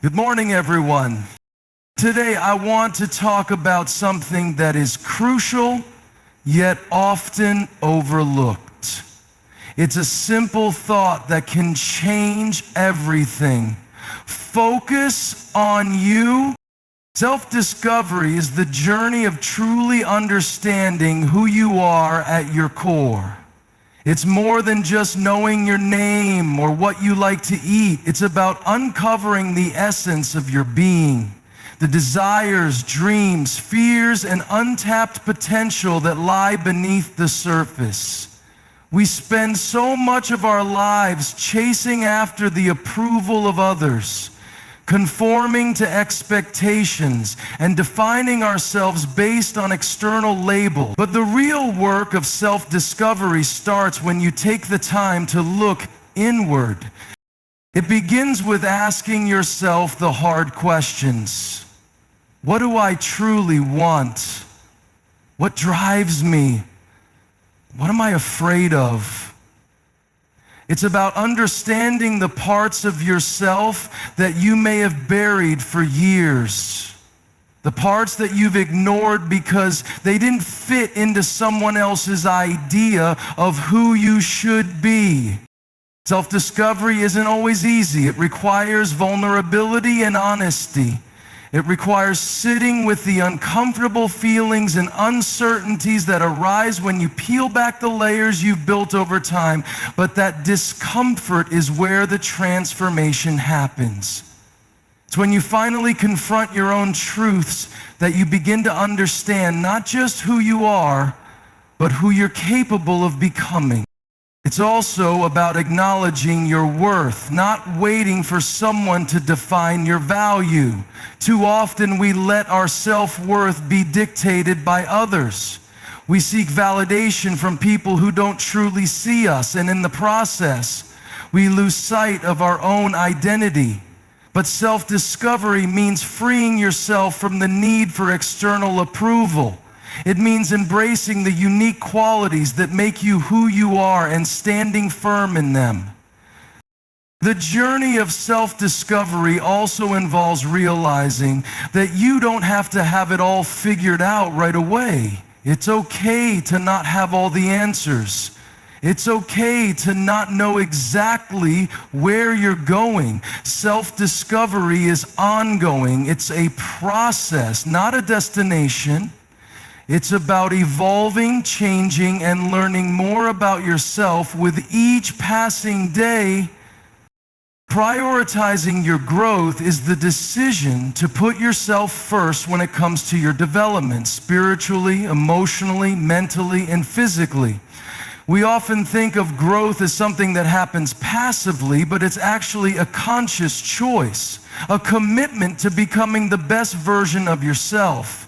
Good morning, everyone. Today, I want to talk about something that is crucial, yet often overlooked. It's a simple thought that can change everything. Focus on you. Self-discovery is the journey of truly understanding who you are at your core. It's more than just knowing your name or what you like to eat. It's about uncovering the essence of your being, the desires, dreams, fears, and untapped potential that lie beneath the surface. We spend so much of our lives chasing after the approval of others, conforming to expectations, and defining ourselves based on external labels. But the real work of self-discovery starts when you take the time to look inward. It begins with asking yourself the hard questions. What do I truly want? What drives me? What am I afraid of? It's about understanding the parts of yourself that you may have buried for years. The parts that you've ignored because they didn't fit into someone else's idea of who you should be. Self-discovery isn't always easy. It requires vulnerability and honesty. It requires sitting with the uncomfortable feelings and uncertainties that arise when you peel back the layers you've built over time. But that discomfort is where the transformation happens. It's when you finally confront your own truths that you begin to understand not just who you are, but who you're capable of becoming. It's also about acknowledging your worth, not waiting for someone to define your value. Too often we let our self-worth be dictated by others. We seek validation from people who don't truly see us, and in the process, we lose sight of our own identity. But self-discovery means freeing yourself from the need for external approval. It means embracing the unique qualities that make you who you are and standing firm in them. The journey of self-discovery also involves realizing that you don't have to have it all figured out right away. It's okay to not have all the answers. It's okay to not know exactly where you're going. Self-discovery is ongoing. It's a process, not a destination. It's about evolving, changing, and learning more about yourself with each passing day. Prioritizing your growth is the decision to put yourself first when it comes to your development, spiritually, emotionally, mentally, and physically. We often think of growth as something that happens passively, but it's actually a conscious choice, a commitment to becoming the best version of yourself.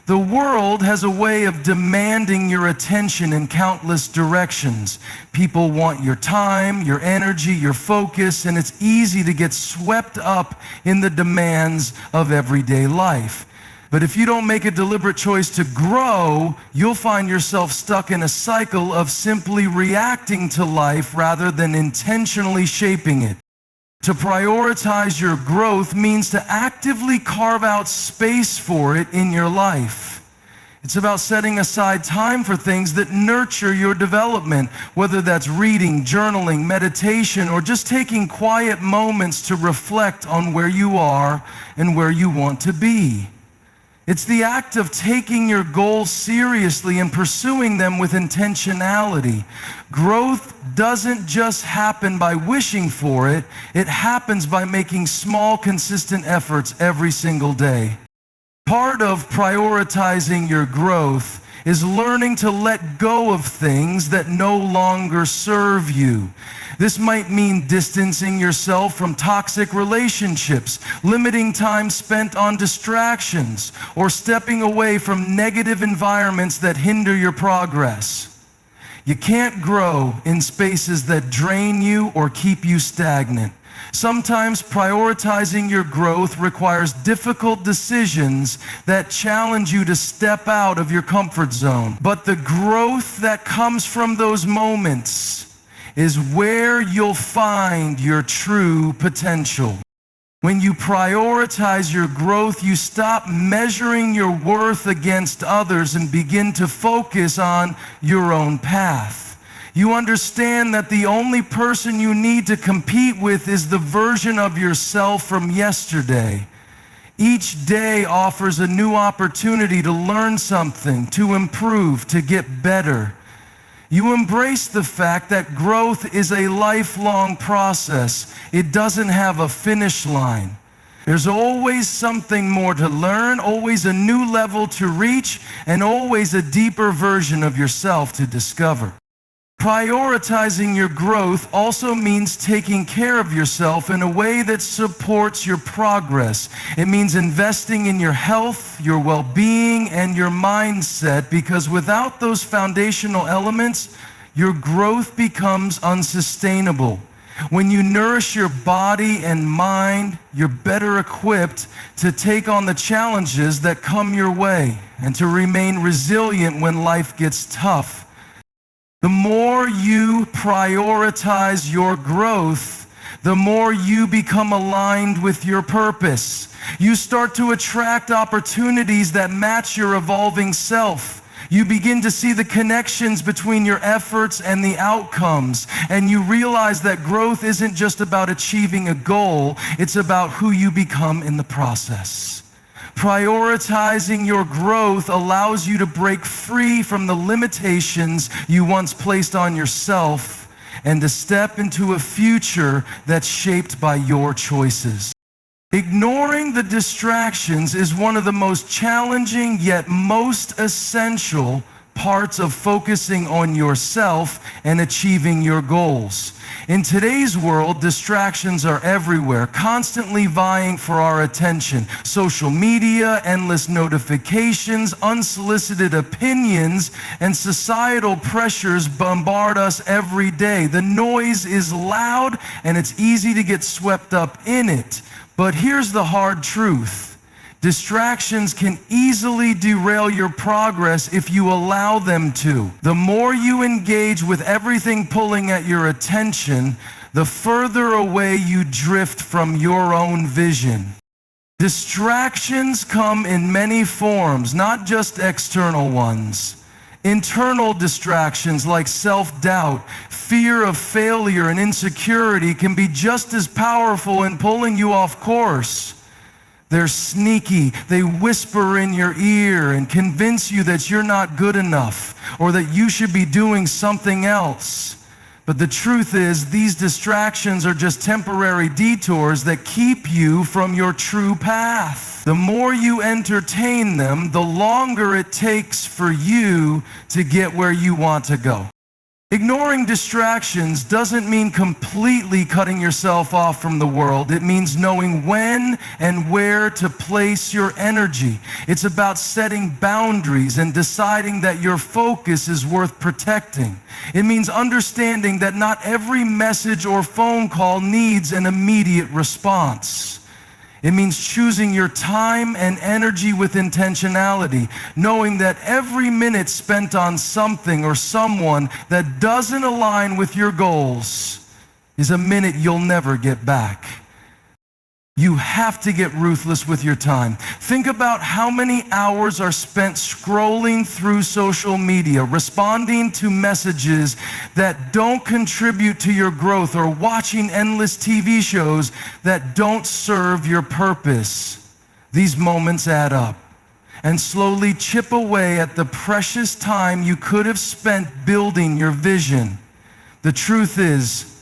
The world has a way of demanding your attention in countless directions. People want your time, your energy, your focus, and it's easy to get swept up in the demands of everyday life. But if you don't make a deliberate choice to grow, you'll find yourself stuck in a cycle of simply reacting to life rather than intentionally shaping it. To prioritize your growth means to actively carve out space for it in your life. It's about setting aside time for things that nurture your development, whether that's reading, journaling, meditation, or just taking quiet moments to reflect on where you are and where you want to be. It's the act of taking your goals seriously and pursuing them with intentionality. Growth doesn't just happen by wishing for it. It happens by making small, consistent efforts every single day. Part of prioritizing your growth is learning to let go of things that no longer serve you. This might mean distancing yourself from toxic relationships, limiting time spent on distractions, or stepping away from negative environments that hinder your progress. You can't grow in spaces that drain you or keep you stagnant. Sometimes prioritizing your growth requires difficult decisions that challenge you to step out of your comfort zone. But the growth that comes from those moments is where you'll find your true potential. When you prioritize your growth, you stop measuring your worth against others and begin to focus on your own path. You understand that the only person you need to compete with is the version of yourself from yesterday. Each day offers a new opportunity to learn something, to improve, to get better. You embrace the fact that growth is a lifelong process. It doesn't have a finish line. There's always something more to learn, always a new level to reach, and always a deeper version of yourself to discover. Prioritizing your growth also means taking care of yourself in a way that supports your progress. It means investing in your health, your well-being, and your mindset, because without those foundational elements, your growth becomes unsustainable. When you nourish your body and mind, you're better equipped to take on the challenges that come your way and to remain resilient when life gets tough. The more you prioritize your growth, the more you become aligned with your purpose. You start to attract opportunities that match your evolving self. You begin to see the connections between your efforts and the outcomes, and you realize that growth isn't just about achieving a goal, it's about who you become in the process. Prioritizing your growth allows you to break free from the limitations you once placed on yourself and to step into a future that's shaped by your choices. Ignoring the distractions is one of the most challenging yet most essential parts of focusing on yourself and achieving your goals. In today's world, distractions are everywhere, constantly vying for our attention. Social media, endless notifications, unsolicited opinions, and societal pressures bombard us every day. The noise is loud and it's easy to get swept up in it. But here's the hard truth. Distractions can easily derail your progress if you allow them to. The more you engage with everything pulling at your attention, the further away you drift from your own vision. Distractions come in many forms, not just external ones. Internal distractions like self-doubt, fear of failure, and insecurity can be just as powerful in pulling you off course. They're sneaky. They whisper in your ear and convince you that you're not good enough or that you should be doing something else. But the truth is, these distractions are just temporary detours that keep you from your true path. The more you entertain them, the longer it takes for you to get where you want to go. Ignoring distractions doesn't mean completely cutting yourself off from the world. It means knowing when and where to place your energy. It's about setting boundaries and deciding that your focus is worth protecting. It means understanding that not every message or phone call needs an immediate response. It means choosing your time and energy with intentionality, knowing that every minute spent on something or someone that doesn't align with your goals is a minute you'll never get back. You have to get ruthless with your time. Think about how many hours are spent scrolling through social media, responding to messages that don't contribute to your growth, or watching endless TV shows that don't serve your purpose. These moments add up and slowly chip away at the precious time you could have spent building your vision. The truth is,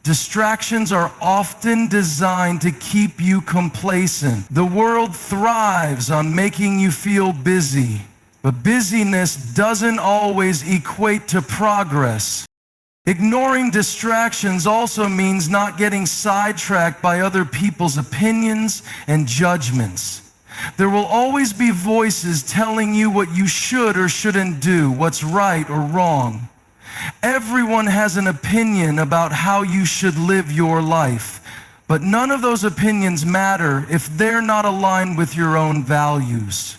distractions are often designed to keep you complacent. The world thrives on making you feel busy, but busyness doesn't always equate to progress. Ignoring distractions also means not getting sidetracked by other people's opinions and judgments. There will always be voices telling you what you should or shouldn't do, what's right or wrong. Everyone has an opinion about how you should live your life, but none of those opinions matter if they're not aligned with your own values.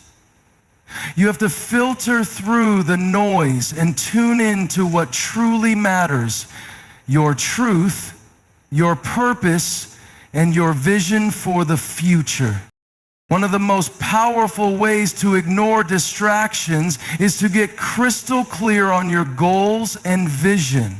You have to filter through the noise and tune in to what truly matters: your truth, your purpose, and your vision for the future. One of the most powerful ways to ignore distractions is to get crystal clear on your goals and vision.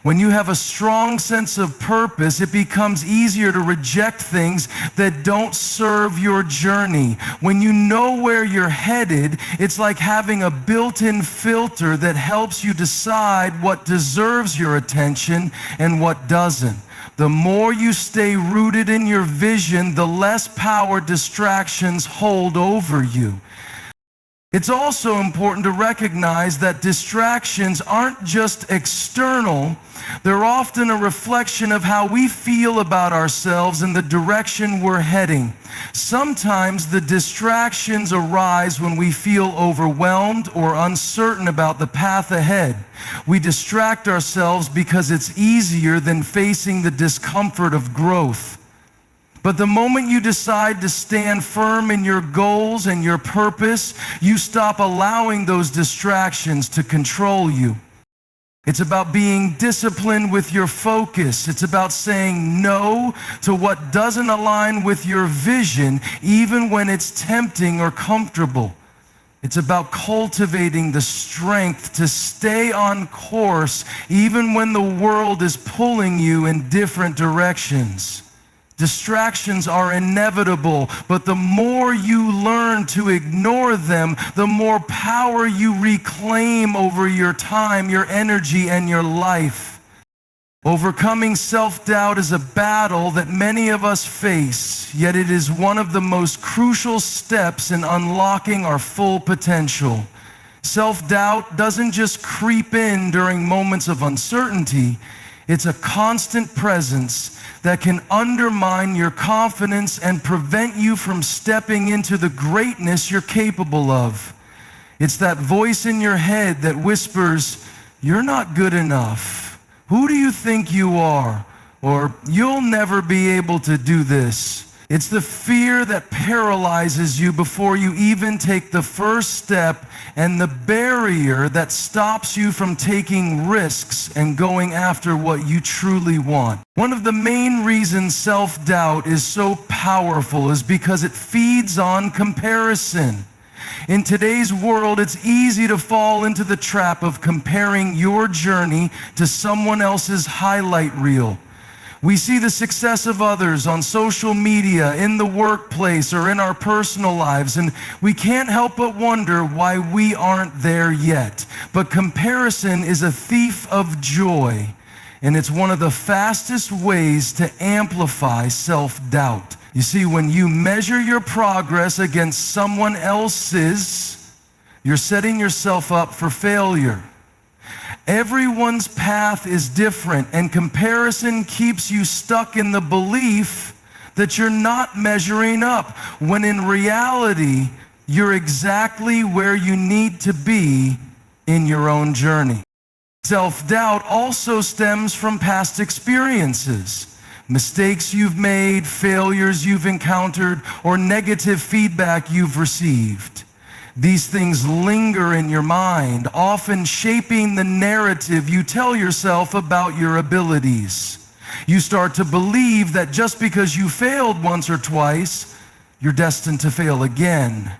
When you have a strong sense of purpose, it becomes easier to reject things that don't serve your journey. When you know where you're headed, it's like having a built-in filter that helps you decide what deserves your attention and what doesn't. The more you stay rooted in your vision, the less power distractions hold over you. It's also important to recognize that distractions aren't just external, they're often a reflection of how we feel about ourselves and the direction we're heading. Sometimes the distractions arise when we feel overwhelmed or uncertain about the path ahead. We distract ourselves because it's easier than facing the discomfort of growth. But the moment you decide to stand firm in your goals and your purpose, you stop allowing those distractions to control you. It's about being disciplined with your focus. It's about saying no to what doesn't align with your vision, even when it's tempting or comfortable. It's about cultivating the strength to stay on course, even when the world is pulling you in different directions. Distractions are inevitable, but the more you learn to ignore them, the more power you reclaim over your time, your energy, and your life. Overcoming self-doubt is a battle that many of us face, yet it is one of the most crucial steps in unlocking our full potential. Self-doubt doesn't just creep in during moments of uncertainty. It's a constant presence that can undermine your confidence and prevent you from stepping into the greatness you're capable of. It's that voice in your head that whispers, "You're not good enough. Who do you think you are?" Or, "You'll never be able to do this." It's the fear that paralyzes you before you even take the first step, and the barrier that stops you from taking risks and going after what you truly want. One of the main reasons self-doubt is so powerful is because it feeds on comparison. In today's world, it's easy to fall into the trap of comparing your journey to someone else's highlight reel. We see the success of others on social media, in the workplace, or in our personal lives, and we can't help but wonder why we aren't there yet. But comparison is a thief of joy, and it's one of the fastest ways to amplify self-doubt. You see, when you measure your progress against someone else's, you're setting yourself up for failure. Everyone's path is different, and comparison keeps you stuck in the belief that you're not measuring up, when in reality, you're exactly where you need to be in your own journey. Self-doubt also stems from past experiences, mistakes you've made, failures you've encountered, or negative feedback you've received. These things linger in your mind, often shaping the narrative you tell yourself about your abilities. You start to believe that just because you failed once or twice, you're destined to fail again.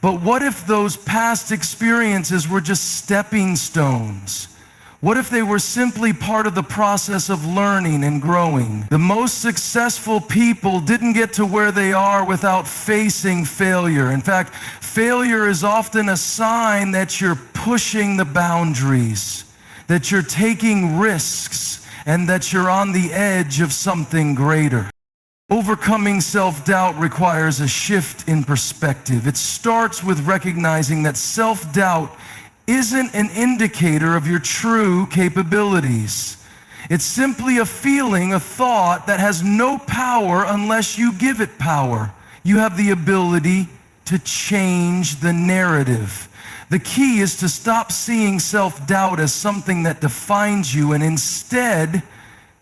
But what if those past experiences were just stepping stones? What if they were simply part of the process of learning and growing? The most successful people didn't get to where they are without facing failure. In fact, failure is often a sign that you're pushing the boundaries, that you're taking risks, and that you're on the edge of something greater. Overcoming self-doubt requires a shift in perspective. It starts with recognizing that self-doubt isn't an indicator of your true capabilities. It's simply a feeling, a thought that has no power unless you give it power. You have the ability to change the narrative. The key is to stop seeing self-doubt as something that defines you, and instead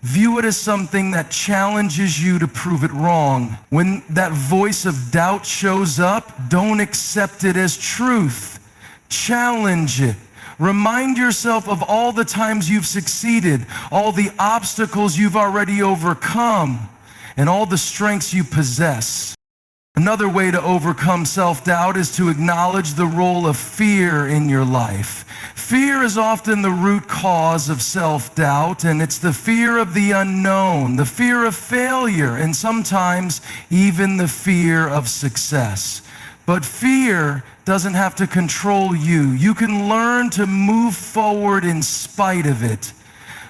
view it as something that challenges you to prove it wrong. When that voice of doubt shows up, don't accept it as truth. Challenge it. Remind yourself of all the times you've succeeded, all the obstacles you've already overcome, and all the strengths you possess. Another way to overcome self-doubt is to acknowledge the role of fear in your life. Fear is often the root cause of self-doubt, and it's the fear of the unknown, the fear of failure, and sometimes even the fear of success. But fear doesn't have to control you. You can learn to move forward in spite of it.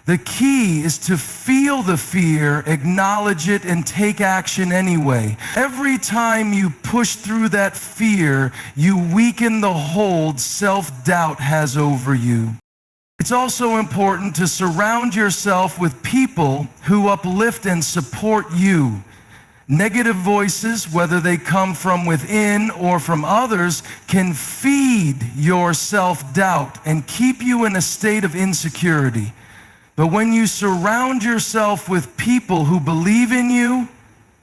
The key is to feel the fear, acknowledge it, and take action anyway. Every time you push through that fear, you weaken the hold self-doubt has over you. It's also important to surround yourself with people who uplift and support you. Negative voices, whether they come from within or from others, can feed your self-doubt and keep you in a state of insecurity. But when you surround yourself with people who believe in you,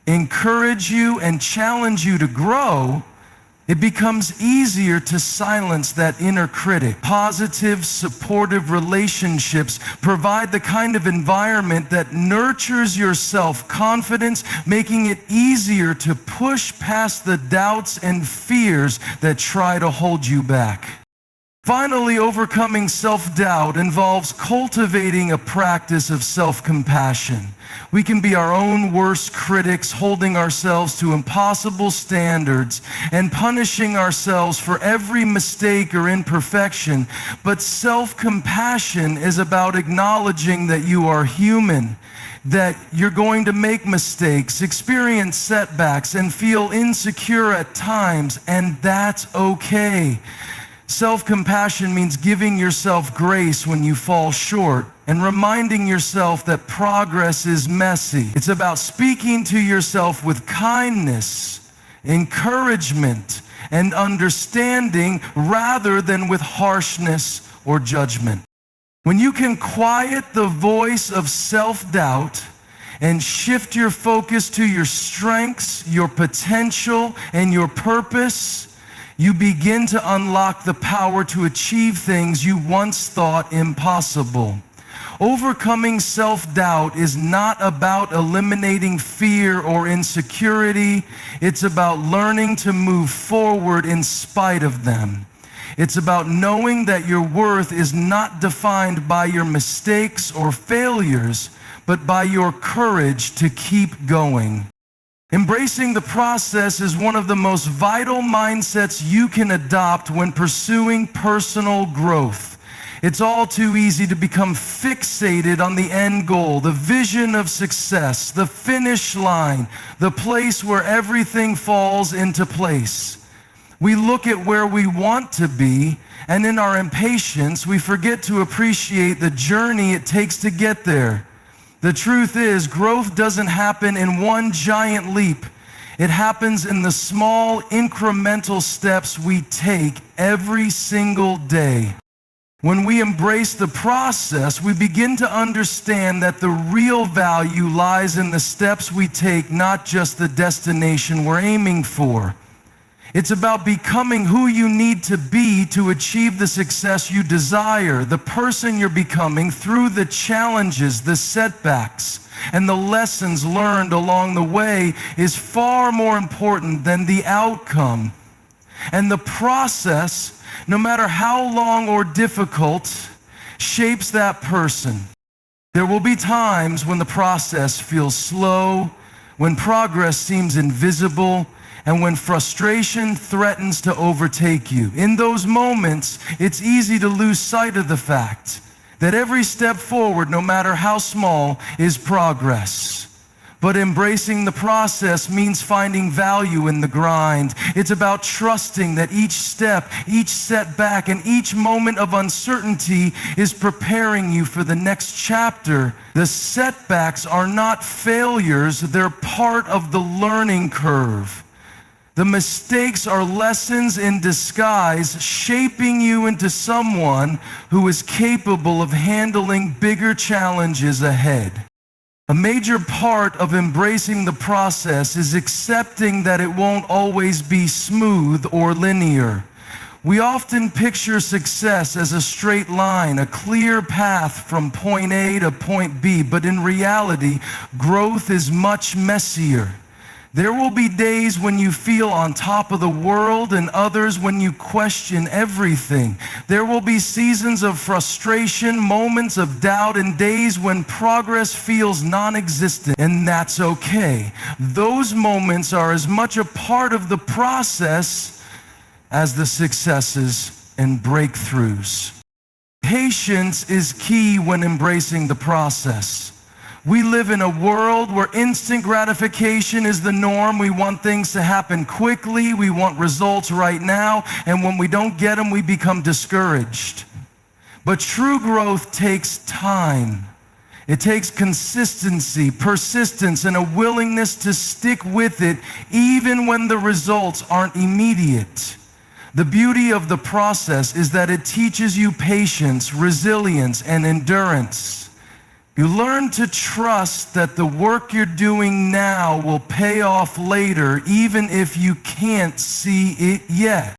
encourage you, and challenge you to grow, it becomes easier to silence that inner critic. Positive, supportive relationships provide the kind of environment that nurtures your self-confidence, making it easier to push past the doubts and fears that try to hold you back. Finally, overcoming self-doubt involves cultivating a practice of self-compassion. We can be our own worst critics, holding ourselves to impossible standards and punishing ourselves for every mistake or imperfection. But self-compassion is about acknowledging that you are human, that you're going to make mistakes, experience setbacks, and feel insecure at times, and that's okay. Self-compassion means giving yourself grace when you fall short and reminding yourself that progress is messy. It's about speaking to yourself with kindness, encouragement, and understanding rather than with harshness or judgment. When you can quiet the voice of self-doubt and shift your focus to your strengths, your potential, and your purpose, you begin to unlock the power to achieve things you once thought impossible. Overcoming self-doubt is not about eliminating fear or insecurity. It's about learning to move forward in spite of them. It's about knowing that your worth is not defined by your mistakes or failures, but by your courage to keep going. Embracing the process is one of the most vital mindsets you can adopt when pursuing personal growth. It's all too easy to become fixated on the end goal, the vision of success, the finish line, the place where everything falls into place. We look at where we want to be, and in our impatience, we forget to appreciate the journey it takes to get there. The truth is, growth doesn't happen in one giant leap. It happens in the small, incremental steps we take every single day. When we embrace the process, we begin to understand that the real value lies in the steps we take, not just the destination we're aiming for. It's about becoming who you need to be to achieve the success you desire, the person you're becoming through the challenges, the setbacks, and the lessons learned along the way is far more important than the outcome. And the process, no matter how long or difficult, shapes that person. There will be times when the process feels slow, when progress seems invisible, and when frustration threatens to overtake you. In those moments, it's easy to lose sight of the fact that every step forward, no matter how small, is progress. But embracing the process means finding value in the grind. It's about trusting that each step, each setback, and each moment of uncertainty is preparing you for the next chapter. The setbacks are not failures, they're part of the learning curve. The mistakes are lessons in disguise, shaping you into someone who is capable of handling bigger challenges ahead. A major part of embracing the process is accepting that it won't always be smooth or linear. We often picture success as a straight line, a clear path from point A to point B, but in reality, growth is much messier. There will be days when you feel on top of the world and others when you question everything. There will be seasons of frustration, moments of doubt, and days when progress feels non-existent, and that's okay. Those moments are as much a part of the process as the successes and breakthroughs. Patience is key when embracing the process. We live in a world where instant gratification is the norm. We want things to happen quickly. We want results right now. And when we don't get them, we become discouraged. But true growth takes time. It takes consistency, persistence, and a willingness to stick with it even when the results aren't immediate. The beauty of the process is that it teaches you patience, resilience, and endurance. You learn to trust that the work you're doing now will pay off later, even if you can't see it yet.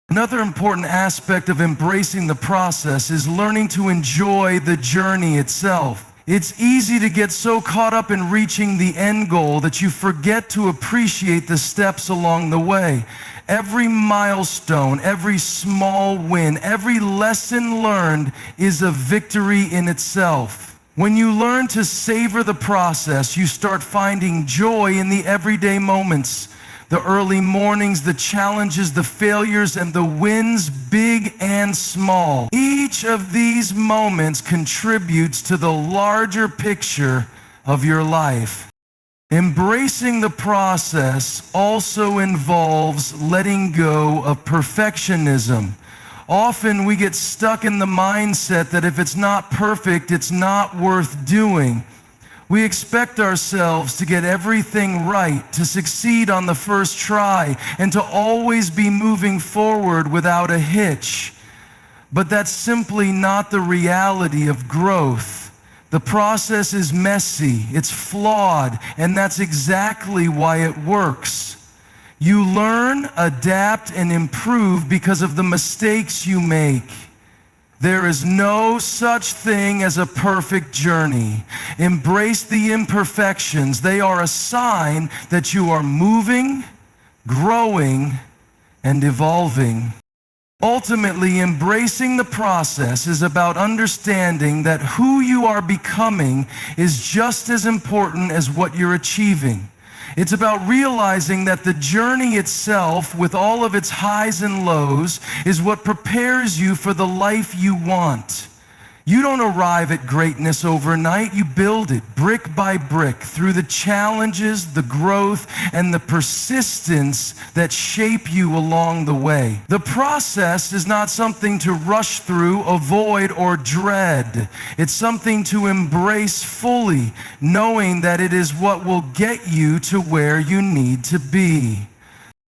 Another important aspect of embracing the process is learning to enjoy the journey itself. It's easy to get so caught up in reaching the end goal that you forget to appreciate the steps along the way. Every milestone, every small win, every lesson learned is a victory in itself. When you learn to savor the process, you start finding joy in the everyday moments, the early mornings, the challenges, the failures, and the wins, big and small. Each of these moments contributes to the larger picture of your life. Embracing the process also involves letting go of perfectionism. Often we get stuck in the mindset that if it's not perfect, it's not worth doing. We expect ourselves to get everything right, to succeed on the first try, and to always be moving forward without a hitch. But that's simply not the reality of growth. The process is messy, it's flawed, and that's exactly why it works. You learn, adapt, and improve because of the mistakes you make. There is no such thing as a perfect journey. Embrace the imperfections. They are a sign that you are moving, growing, and evolving. Ultimately, embracing the process is about understanding that who you are becoming is just as important as what you're achieving. It's about realizing that the journey itself, with all of its highs and lows, is what prepares you for the life you want. You don't arrive at greatness overnight. You build it brick by brick through the challenges, the growth, and the persistence that shape you along the way. The process is not something to rush through, avoid, or dread. It's something to embrace fully, knowing that it is what will get you to where you need to be.